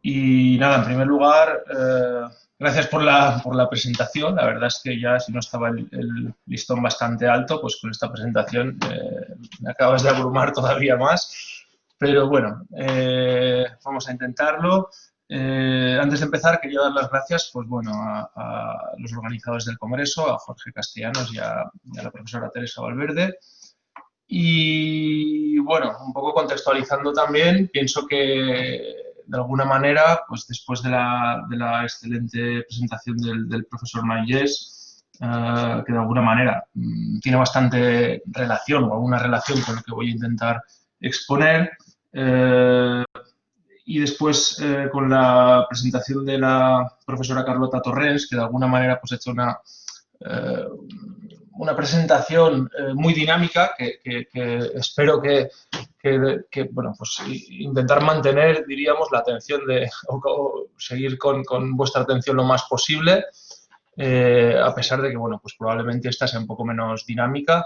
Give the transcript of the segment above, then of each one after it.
Y nada, en primer lugar, gracias por la presentación. La verdad es que ya si no estaba el listón bastante alto, pues con esta presentación me acabas de abrumar todavía más. Pero bueno, vamos a intentarlo. Antes de empezar, quería dar las gracias pues, bueno, a los organizadores del Congreso, a Jorge Castellanos y a la profesora Teresa Valverde. Y bueno, un poco contextualizando también, pienso que de alguna manera, pues después de la excelente presentación del profesor Mayés, que de alguna manera tiene bastante relación o alguna relación con lo que voy a intentar exponer, y después con la presentación de la profesora Carlota Torrens, que de alguna manera pues, ha hecho eh, una presentación muy dinámica que espero bueno, pues intentar mantener, diríamos, la atención o seguir con vuestra atención lo más posible, a pesar de que, bueno, pues probablemente esta sea un poco menos dinámica,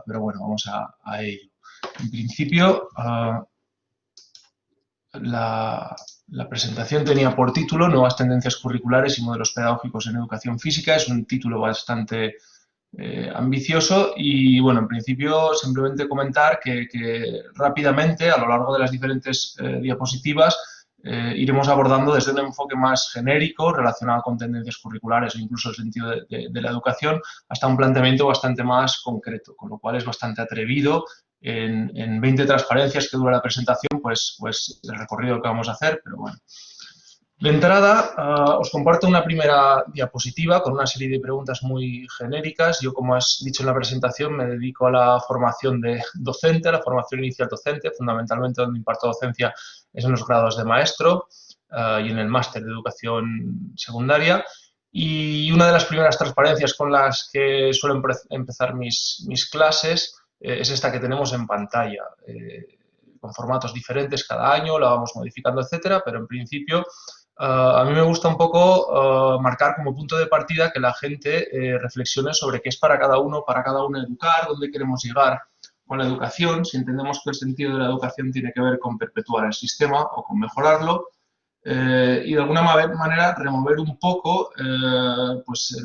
pero bueno, vamos a ello. En principio, la presentación tenía por título Nuevas tendencias curriculares y modelos pedagógicos en educación física. Es un título bastante ambicioso y, bueno, en principio simplemente comentar que rápidamente, a lo largo de las diferentes diapositivas, iremos abordando desde un enfoque más genérico relacionado con tendencias curriculares o incluso el sentido de la educación hasta un planteamiento bastante más concreto, con lo cual es bastante atrevido en 20 transparencias que dura la presentación, pues el recorrido que vamos a hacer, pero bueno. De entrada, os comparto una primera diapositiva con una serie de preguntas muy genéricas. Yo, como has dicho en la presentación, me dedico a la formación de docente, a la formación inicial docente, fundamentalmente donde imparto docencia es en los grados de maestro y en el máster de educación secundaria. Y una de las primeras transparencias con las que suelo empezar mis clases es esta que tenemos en pantalla, con formatos diferentes cada año, la vamos modificando, etcétera, pero en principio a mí me gusta un poco marcar como punto de partida que la gente reflexione sobre qué es para cada uno educar, dónde queremos llegar con la educación, si entendemos que el sentido de la educación tiene que ver con perpetuar el sistema o con mejorarlo, y de alguna manera remover un poco pues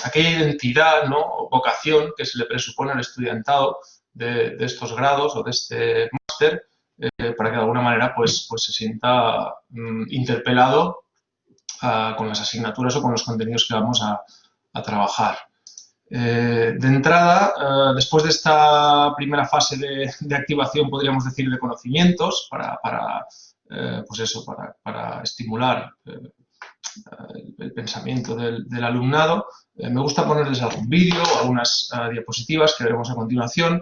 aquella identidad, ¿no?, o vocación que se le presupone al estudiantado de estos grados o de este máster, para que de alguna manera pues se sienta interpelado con las asignaturas o con los contenidos que vamos a trabajar. De entrada, después de esta primera fase de activación, podríamos decir, de conocimientos, para estimular el pensamiento del alumnado, me gusta ponerles algún vídeo o algunas diapositivas que veremos a continuación.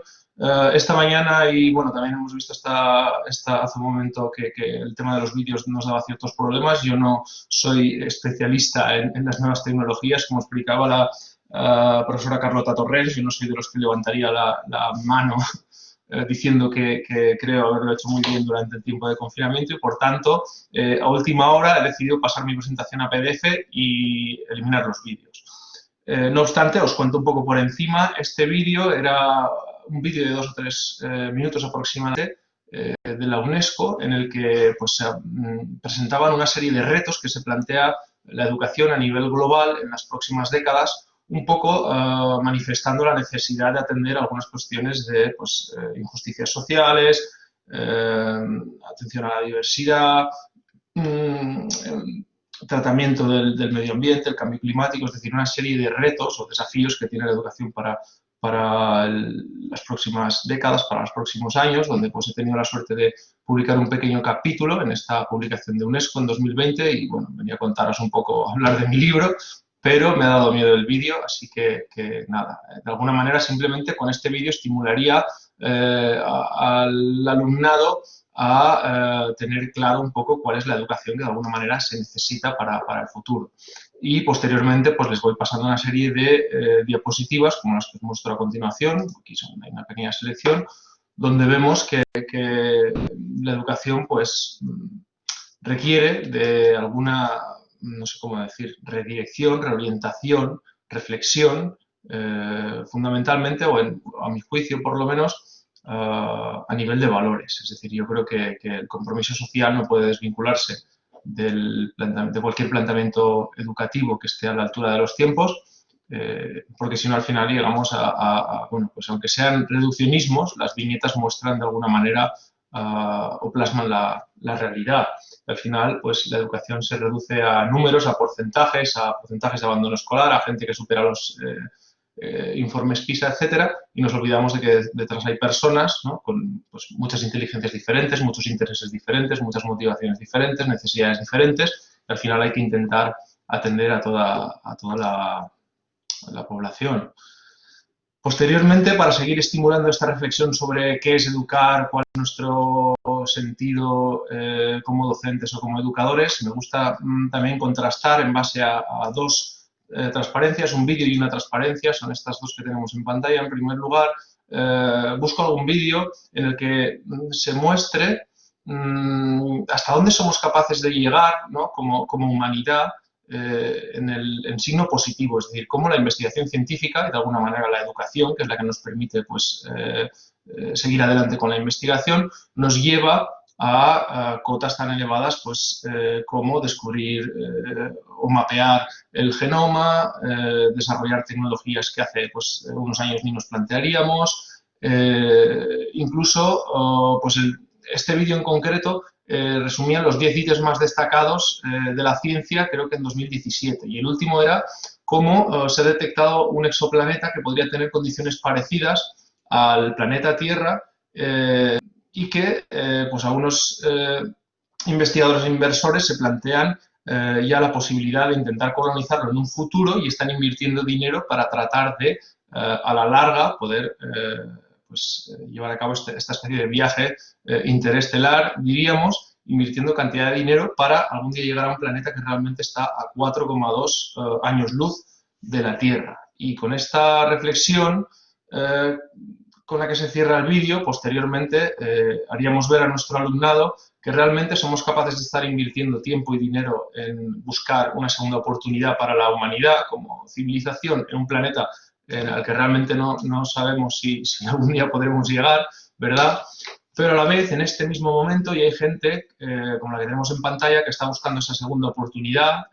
Esta mañana, y bueno, también hemos visto hace un momento que el tema de los vídeos nos daba ciertos problemas. Yo no soy especialista en las nuevas tecnologías, como explicaba la profesora Carlota Torrens. Yo no soy de los que levantaría la mano diciendo que creo haberlo hecho muy bien durante el tiempo de confinamiento y, por tanto, a última hora he decidido pasar mi presentación a PDF y eliminar los vídeos. No obstante, os cuento un poco por encima. Este vídeo era un vídeo de 2 o 3 minutos aproximadamente de la UNESCO, en el que pues, se presentaban una serie de retos que se plantea la educación a nivel global en las próximas décadas, un poco manifestando la necesidad de atender algunas cuestiones de pues, injusticias sociales, atención a la diversidad, tratamiento del medio ambiente, el cambio climático, es decir, una serie de retos o desafíos que tiene la educación para las próximas décadas, para los próximos años, donde pues, he tenido la suerte de publicar un pequeño capítulo en esta publicación de UNESCO en 2020 y, bueno, venía a contaros un poco, hablar de mi libro, pero me ha dado miedo el vídeo, así que nada, de alguna manera simplemente con este vídeo estimularía al alumnado a tener claro un poco cuál es la educación que de alguna manera se necesita para el futuro. Y posteriormente pues les voy pasando una serie de diapositivas, como las que os muestro a continuación. Aquí hay una pequeña selección, donde vemos que la educación pues requiere de alguna, no sé cómo decir, redirección, reorientación, reflexión, fundamentalmente, o a mi juicio por lo menos, a nivel de valores. Es decir, yo creo que el compromiso social no puede desvincularse de cualquier planteamiento educativo que esté a la altura de los tiempos, porque si no al final llegamos bueno, pues aunque sean reduccionismos, las viñetas muestran de alguna manera o plasman la realidad. Al final, pues la educación se reduce a números, a porcentajes de abandono escolar, a gente que supera los informes PISA, etcétera, y nos olvidamos de que detrás hay personas, ¿no?, con pues, muchas inteligencias diferentes, muchos intereses diferentes, muchas motivaciones diferentes, necesidades diferentes, y al final hay que intentar atender a toda la población. Posteriormente, para seguir estimulando esta reflexión sobre qué es educar, cuál es nuestro sentido como docentes o como educadores, me gusta también contrastar en base a dos transparencias, un vídeo y una transparencia, son estas dos que tenemos en pantalla. En primer lugar, busco algún vídeo en el que se muestre hasta dónde somos capaces de llegar, ¿no?, como humanidad, en signo positivo, es decir, cómo la investigación científica y de alguna manera la educación, que es la que nos permite pues, seguir adelante con la investigación, nos lleva a cotas tan elevadas pues, como descubrir o mapear el genoma, desarrollar tecnologías que hace pues, unos años ni nos plantearíamos, incluso pues este vídeo en concreto resumía los 10 ítems más destacados de la ciencia, creo que en 2017. Y el último era cómo se ha detectado un exoplaneta que podría tener condiciones parecidas al planeta Tierra y que pues algunos investigadores e inversores se plantean ya la posibilidad de intentar colonizarlo en un futuro y están invirtiendo dinero para tratar de, a la larga, poder pues, llevar a cabo esta especie de viaje interestelar, diríamos, invirtiendo cantidad de dinero para algún día llegar a un planeta que realmente está a 4,2 años luz de la Tierra. Y con esta reflexión con la que se cierra el vídeo, posteriormente haríamos ver a nuestro alumnado que realmente somos capaces de estar invirtiendo tiempo y dinero en buscar una segunda oportunidad para la humanidad como civilización en un planeta al que realmente no sabemos si algún día podremos llegar, ¿verdad? Pero a la vez, en este mismo momento, ya hay gente, como la que tenemos en pantalla, que está buscando esa segunda oportunidad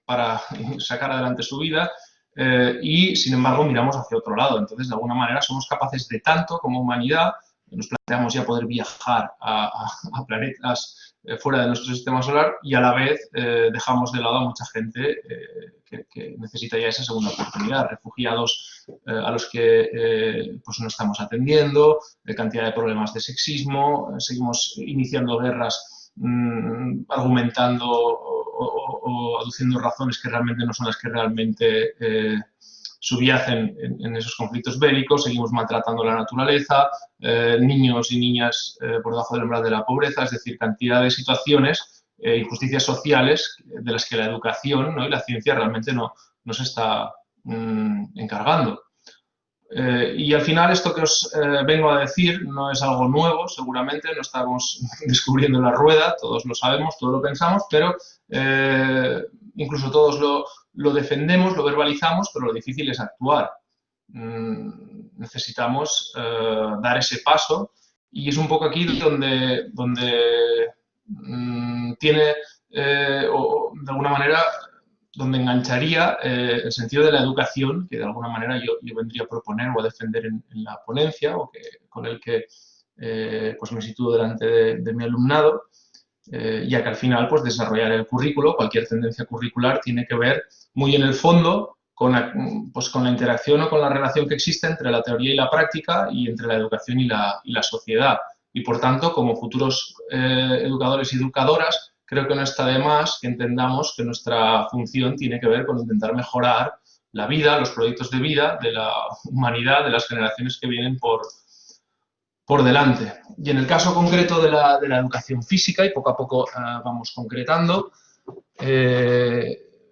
para sacar adelante su vida y, sin embargo, miramos hacia otro lado. Entonces, de alguna manera, somos capaces de tanto como humanidad, nos planteamos ya poder viajar a planetas fuera de nuestro sistema solar y a la vez dejamos de lado a mucha gente que necesita ya esa segunda oportunidad, refugiados a los que pues no estamos atendiendo, cantidad de problemas de sexismo, seguimos iniciando guerras argumentando o aduciendo razones que realmente no son las que realmente subyacen en esos conflictos bélicos, seguimos maltratando la naturaleza, niños y niñas por debajo del umbral de la pobreza, es decir, cantidad de situaciones, injusticias sociales de las que la educación, ¿no?, y la ciencia realmente no se está encargando. Y al final esto que os vengo a decir no es algo nuevo, seguramente, no estamos descubriendo la rueda, todos lo sabemos, todos lo pensamos, pero incluso todos lo defendemos, lo verbalizamos, pero lo difícil es actuar. Necesitamos dar ese paso y es un poco aquí donde tiene, o de alguna manera, donde engancharía el sentido de la educación, que de alguna manera yo vendría a proponer o a defender en la ponencia, o con el que pues me sitúo delante de mi alumnado, ya que al final pues desarrollar el currículo, cualquier tendencia curricular, tiene que ver muy en el fondo con la interacción o con la relación que existe entre la teoría y la práctica y entre la educación y la sociedad. Y por tanto, como futuros educadores y educadoras, creo que no está de más que entendamos que nuestra función tiene que ver con intentar mejorar la vida, los proyectos de vida de la humanidad, de las generaciones que vienen por delante. Y en el caso concreto de la educación física, y poco a poco vamos concretando,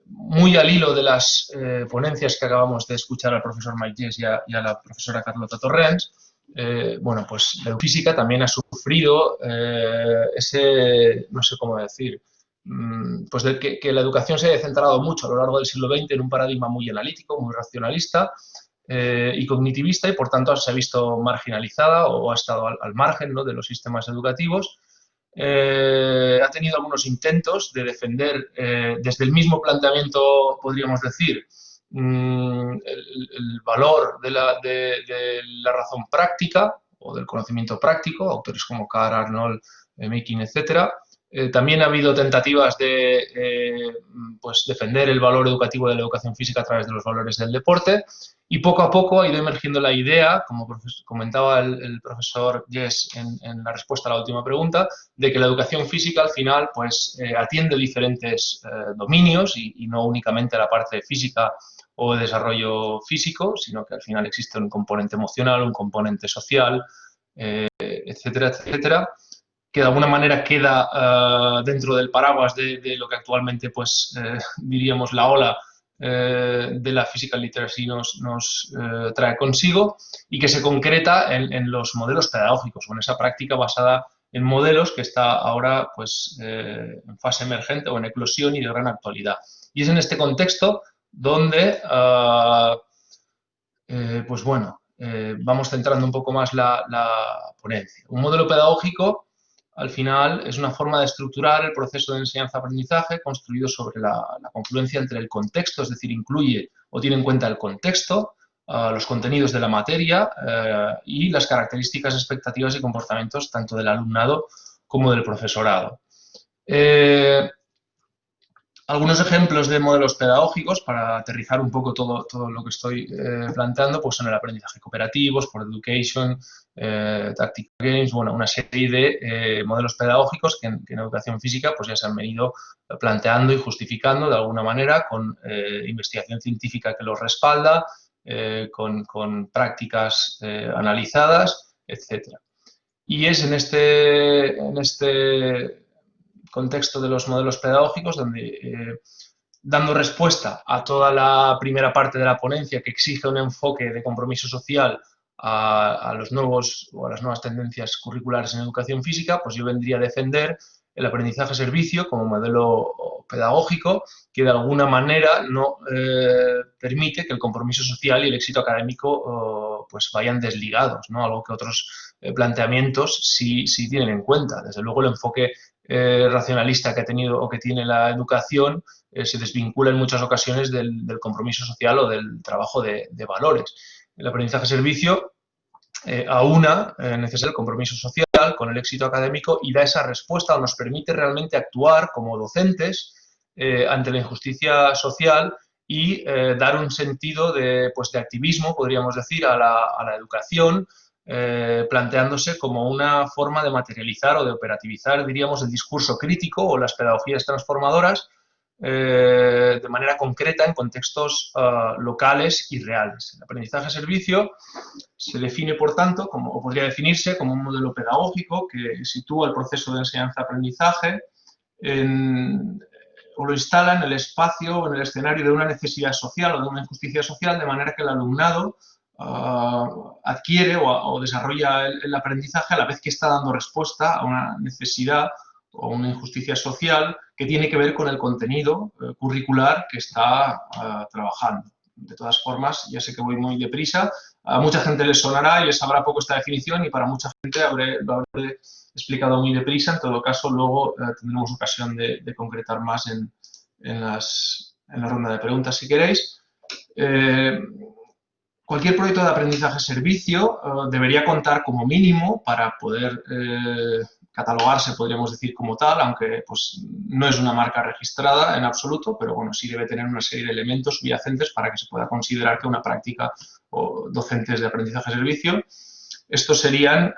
muy al hilo de las ponencias que acabamos de escuchar al profesor Mike Jess y a la profesora Carlota Torrens, bueno, pues la física también ha sufrido ese, no sé cómo decir, pues que la educación se haya centrado mucho a lo largo del siglo XX en un paradigma muy analítico, muy racionalista, y cognitivista, y por tanto se ha visto marginalizada o ha estado al margen, ¿no?, de los sistemas educativos. Ha tenido algunos intentos de defender desde el mismo planteamiento, podríamos decir, el valor de la razón práctica o del conocimiento práctico, autores como Carr, Arnold, Mekin, etc. También ha habido tentativas de pues defender el valor educativo de la educación física a través de los valores del deporte, y poco a poco ha ido emergiendo la idea, como comentaba el profesor Jess en la respuesta a la última pregunta, de que la educación física al final pues, atiende diferentes dominios y no únicamente a la parte física o de desarrollo físico, sino que al final existe un componente emocional, un componente social, etcétera, etcétera, que de alguna manera queda dentro del paraguas de lo que actualmente pues, diríamos la ola de la physical literacy nos trae consigo, y que se concreta en los modelos pedagógicos, con esa práctica basada en modelos que está ahora pues, en fase emergente o en eclosión y de gran actualidad. Y es en este contexto donde pues bueno, vamos centrando un poco más la ponencia. Un modelo pedagógico, al final, es una forma de estructurar el proceso de enseñanza-aprendizaje construido sobre la confluencia entre el contexto, es decir, incluye o tiene en cuenta el contexto, los contenidos de la materia y las características, expectativas y comportamientos tanto del alumnado como del profesorado. Algunos ejemplos de modelos pedagógicos para aterrizar un poco todo lo que estoy planteando, pues son el aprendizaje cooperativo, Sport Education, Tactical Games, bueno, una serie de modelos pedagógicos que en educación física pues ya se han venido planteando y justificando de alguna manera con investigación científica que los respalda, con prácticas analizadas, etc. Y es en este contexto de los modelos pedagógicos, donde dando respuesta a toda la primera parte de la ponencia que exige un enfoque de compromiso social a los nuevos o a las nuevas tendencias curriculares en educación física, pues yo vendría a defender el aprendizaje-servicio como modelo pedagógico que de alguna manera no permite que el compromiso social y el éxito académico pues vayan desligados, ¿no? Algo que otros planteamientos sí tienen en cuenta. Desde luego el enfoque racionalista que ha tenido o que tiene la educación se desvincula en muchas ocasiones del compromiso social o del trabajo de valores. El aprendizaje-servicio aúna necesariamente el compromiso social con el éxito académico y da esa respuesta o nos permite realmente actuar como docentes ante la injusticia social y dar un sentido pues, de activismo, podríamos decir, a la educación, planteándose como una forma de materializar o de operativizar, diríamos, el discurso crítico o las pedagogías transformadoras de manera concreta en contextos locales y reales. El aprendizaje-servicio se define, por tanto, o podría definirse como un modelo pedagógico que sitúa el proceso de enseñanza-aprendizaje o lo instala en el espacio o en el escenario de una necesidad social o de una injusticia social, de manera que el alumnado adquiere o desarrolla el aprendizaje a la vez que está dando respuesta a una necesidad o una injusticia social que tiene que ver con el contenido curricular que está trabajando. De todas formas, ya sé que voy muy deprisa, a mucha gente les sonará y les sabrá poco esta definición y para mucha gente lo habré explicado muy deprisa. En todo caso, luego tendremos ocasión de concretar más en la ronda de preguntas, si queréis. Cualquier proyecto de aprendizaje-servicio debería contar como mínimo para poder catalogarse, podríamos decir, como tal, aunque pues, no es una marca registrada en absoluto, pero bueno, sí debe tener una serie de elementos subyacentes para que se pueda considerar que una práctica o docentes de aprendizaje-servicio. Estos serían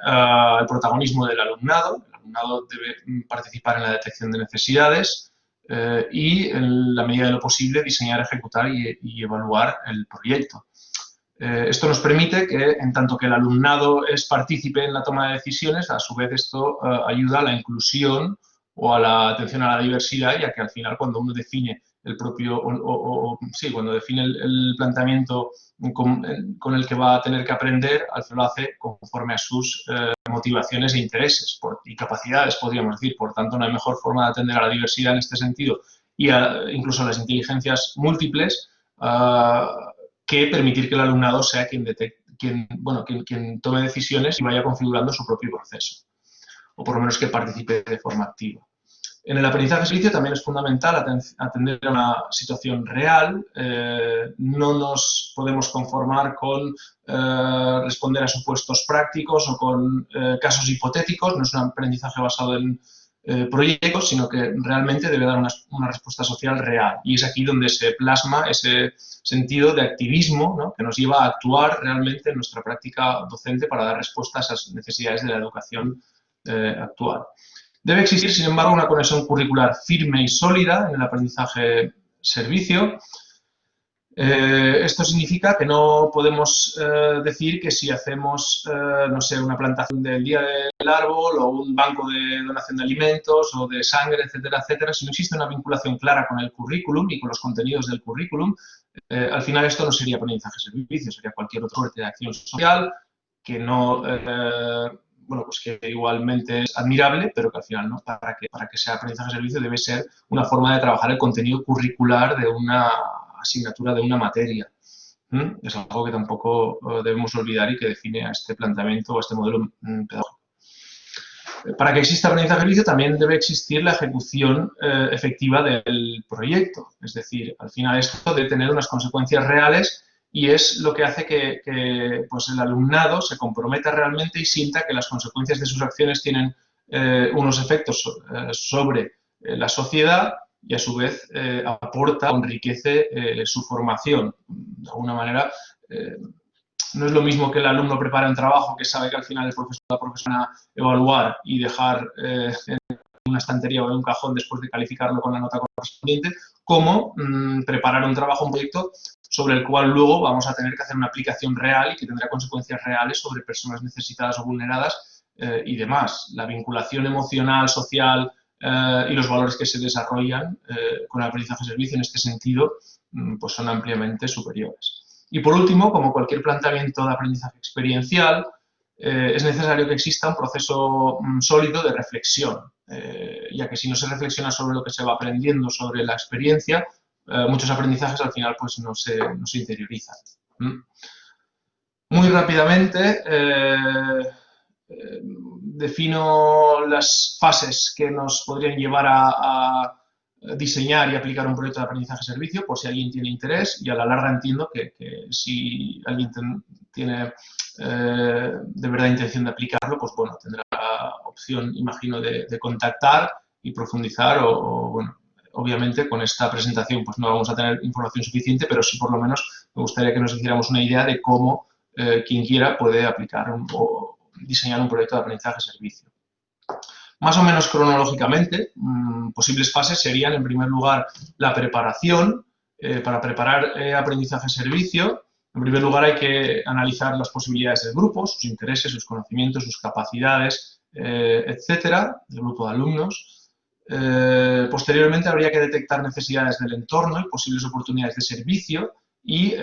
el protagonismo del alumnado. El alumnado debe participar en la detección de necesidades y, en la medida de lo posible, diseñar, ejecutar y evaluar el proyecto. Esto nos permite que, en tanto que el alumnado es partícipe en la toma de decisiones, a su vez esto ayuda a la inclusión o a la atención a la diversidad, ya que al final cuando uno define el propio, cuando define el planteamiento con el que va a tener que aprender, al final lo hace conforme a sus motivaciones e intereses y capacidades, podríamos decir. Por tanto, no hay mejor forma de atender a la diversidad en este sentido y incluso a las inteligencias múltiples que permitir que el alumnado sea quien tome decisiones y vaya configurando su propio proceso, o por lo menos que participe de forma activa. En el aprendizaje de servicio también es fundamental atender a una situación real. No nos podemos conformar con responder a supuestos prácticos o con casos hipotéticos. No es un aprendizaje basado en proyectos, sino que realmente debe dar una respuesta social real. Y es aquí donde se plasma ese sentido de activismo, ¿no?, que nos lleva a actuar realmente en nuestra práctica docente para dar respuesta a esas necesidades de la educación actual. Debe existir, sin embargo, una conexión curricular firme y sólida en el aprendizaje-servicio. Esto significa que no podemos decir que si hacemos, no sé, una plantación del día del árbol o un banco de donación de alimentos o de sangre, etcétera, etcétera, si no existe una vinculación clara con el currículum y con los contenidos del currículum, al final esto no sería aprendizaje-servicio, sería cualquier otro de acción social que no... bueno, pues que igualmente es admirable, pero que al final, ¿no?, para que sea aprendizaje-servicio debe ser una forma de trabajar el contenido curricular de una asignatura, de una materia. Es algo que tampoco debemos olvidar y que define a este planteamiento o a este modelo pedagógico. Para que exista aprendizaje-servicio también debe existir la ejecución efectiva del proyecto. Es decir, al final esto debe tener unas consecuencias reales y es lo que hace que pues el alumnado se comprometa realmente y sienta que las consecuencias de sus acciones tienen unos efectos sobre la sociedad y a su vez aporta o enriquece su formación. De alguna manera, no es lo mismo que el alumno prepare un trabajo que sabe que al final el profesor o la profesora va a evaluar y dejar en una estantería o en un cajón después de calificarlo con la nota correspondiente, como preparar un trabajo, un proyecto sobre el cual luego vamos a tener que hacer una aplicación real y que tendrá consecuencias reales sobre personas necesitadas o vulneradas y demás. La vinculación emocional, social y los valores que se desarrollan con el aprendizaje-servicio en este sentido pues son ampliamente superiores. Y por último, como cualquier planteamiento de aprendizaje experiencial, es necesario que exista un proceso sólido de reflexión, ya que si no se reflexiona sobre lo que se va aprendiendo sobre la experiencia, muchos aprendizajes al final pues no se interiorizan. Muy rápidamente defino las fases que nos podrían llevar a diseñar y aplicar un proyecto de aprendizaje-servicio, por si alguien tiene interés, y a la larga entiendo que si alguien tiene de verdad intención de aplicarlo, pues bueno, tendrá opción, imagino, de contactar y profundizar o bueno, obviamente con esta presentación pues no vamos a tener información suficiente, pero sí por lo menos me gustaría que nos hiciéramos una idea de cómo quien quiera puede aplicar o diseñar un proyecto de aprendizaje-servicio. Más o menos cronológicamente, posibles fases serían, en primer lugar, la preparación. Para preparar aprendizaje-servicio, en primer lugar hay que analizar las posibilidades del grupo, sus intereses, sus conocimientos, sus capacidades, etcétera, del grupo de alumnos. Posteriormente habría que detectar necesidades del entorno y posibles oportunidades de servicio y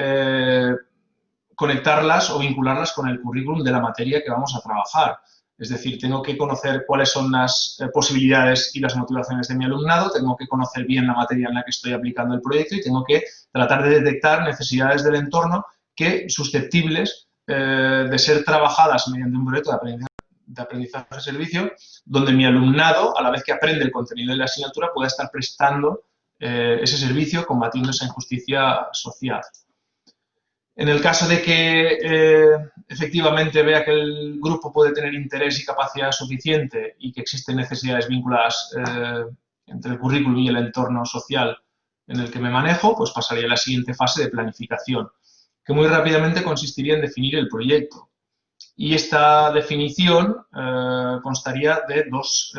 conectarlas o vincularlas con el currículum de la materia que vamos a trabajar. Es decir, tengo que conocer cuáles son las posibilidades y las motivaciones de mi alumnado, tengo que conocer bien la materia en la que estoy aplicando el proyecto y tengo que tratar de detectar necesidades del entorno que susceptibles de ser trabajadas mediante un proyecto de aprendizaje-servicio, donde mi alumnado, a la vez que aprende el contenido de la asignatura, pueda estar prestando ese servicio combatiendo esa injusticia social. En el caso de que efectivamente vea que el grupo puede tener interés y capacidad suficiente y que existen necesidades vinculadas entre el currículum y el entorno social en el que me manejo, pues pasaría a la siguiente fase de planificación, que muy rápidamente consistiría en definir el proyecto. Y esta definición constaría de dos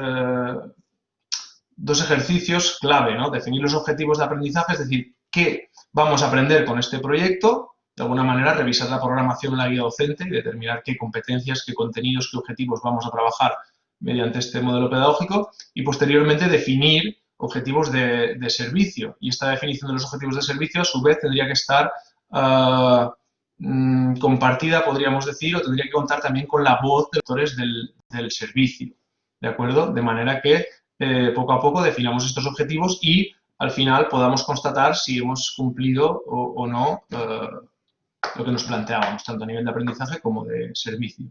ejercicios clave, ¿no? Definir los objetivos de aprendizaje, es decir, qué vamos a aprender con este proyecto. De alguna manera, revisar la programación en la guía docente y determinar qué competencias, qué contenidos, qué objetivos vamos a trabajar mediante este modelo pedagógico y, posteriormente, definir objetivos de servicio. Y esta definición de los objetivos de servicio, a su vez, tendría que estar compartida, podríamos decir, o tendría que contar también con la voz de los autores del servicio, ¿de acuerdo? De manera que, poco a poco, definamos estos objetivos y, al final, podamos constatar si hemos cumplido o no lo que nos planteábamos, tanto a nivel de aprendizaje como de servicio.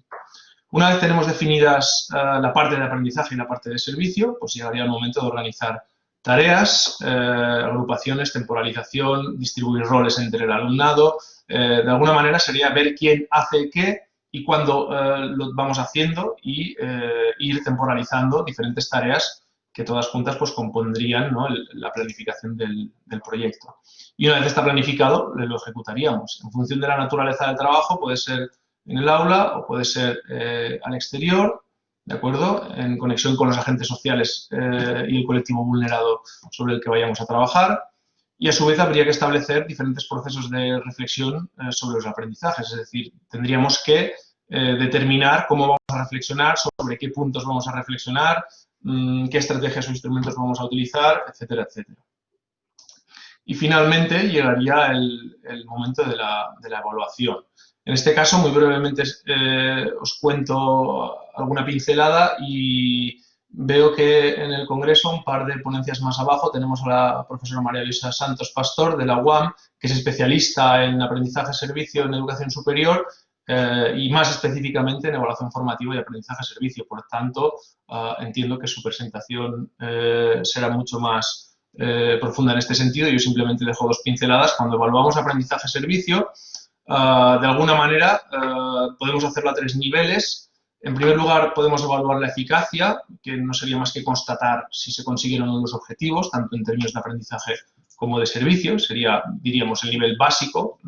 Una vez tenemos definidas la parte de aprendizaje y la parte de servicio, pues llegaría el momento de organizar tareas, agrupaciones, temporalización, distribuir roles entre el alumnado. De alguna manera sería ver quién hace qué y cuándo lo vamos haciendo y ir temporalizando diferentes tareas que todas juntas pues compondrían, ¿no?, la planificación del proyecto. Y una vez está planificado, lo ejecutaríamos. En función de la naturaleza del trabajo, puede ser en el aula o puede ser al exterior, ¿de acuerdo?, en conexión con los agentes sociales y el colectivo vulnerado sobre el que vayamos a trabajar. Y a su vez habría que establecer diferentes procesos de reflexión sobre los aprendizajes, es decir, tendríamos que determinar cómo vamos a reflexionar, sobre qué puntos vamos a reflexionar, qué estrategias o instrumentos vamos a utilizar, etcétera, etcétera. Y finalmente llegaría el momento de la evaluación. En este caso, muy brevemente os cuento alguna pincelada y veo que en el Congreso, un par de ponencias más abajo, tenemos a la profesora María Luisa Santos Pastor de la UAM, que es especialista en aprendizaje-servicio en educación superior y más específicamente en evaluación formativa y aprendizaje-servicio. Por tanto, entiendo que su presentación será mucho más profunda en este sentido. Yo simplemente dejo dos pinceladas. Cuando evaluamos aprendizaje-servicio, de alguna manera podemos hacerlo a tres niveles. En primer lugar, podemos evaluar la eficacia, que no sería más que constatar si se consiguieron los objetivos, tanto en términos de aprendizaje como de servicio. Sería, diríamos, el nivel básico.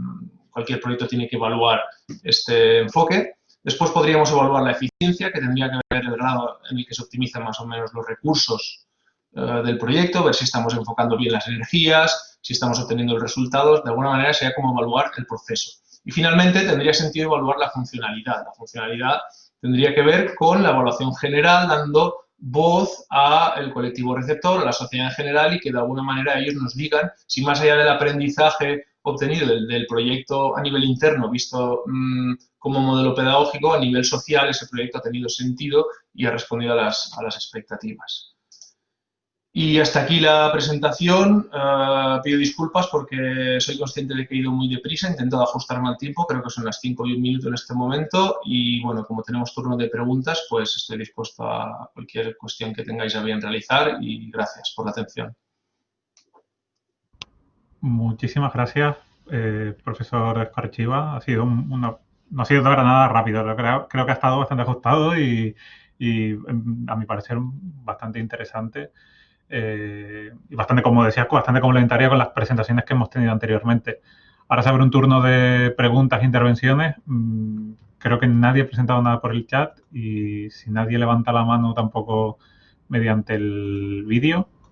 Cualquier proyecto tiene que evaluar este enfoque. Después podríamos evaluar la eficiencia, que tendría que ver el grado en el que se optimizan más o menos los recursos del proyecto, ver si estamos enfocando bien las energías, si estamos obteniendo los resultados. De alguna manera sería como evaluar el proceso. Y finalmente tendría sentido evaluar la funcionalidad. La funcionalidad tendría que ver con la evaluación general, dando voz al colectivo receptor, a la sociedad en general, y que de alguna manera ellos nos digan si más allá del aprendizaje obtenido del proyecto a nivel interno, visto como modelo pedagógico, a nivel social ese proyecto ha tenido sentido y ha respondido a las expectativas. Y hasta aquí la presentación. Pido disculpas porque soy consciente de que he ido muy deprisa, he intentado ajustarme al tiempo, creo que son las 5 y 1 minuto en este momento y bueno, como tenemos turno de preguntas, pues estoy dispuesto a cualquier cuestión que tengáis a bien realizar y gracias por la atención. Muchísimas gracias, profesor Escarchiva. Ha sido no ha sido para nada rápido, creo que ha estado bastante ajustado y a mi parecer bastante interesante. Y bastante, como decías, bastante complementaria con las presentaciones que hemos tenido anteriormente. Ahora se abre un turno de preguntas e intervenciones. Creo que nadie ha presentado nada por el chat y si nadie levanta la mano tampoco mediante el vídeo,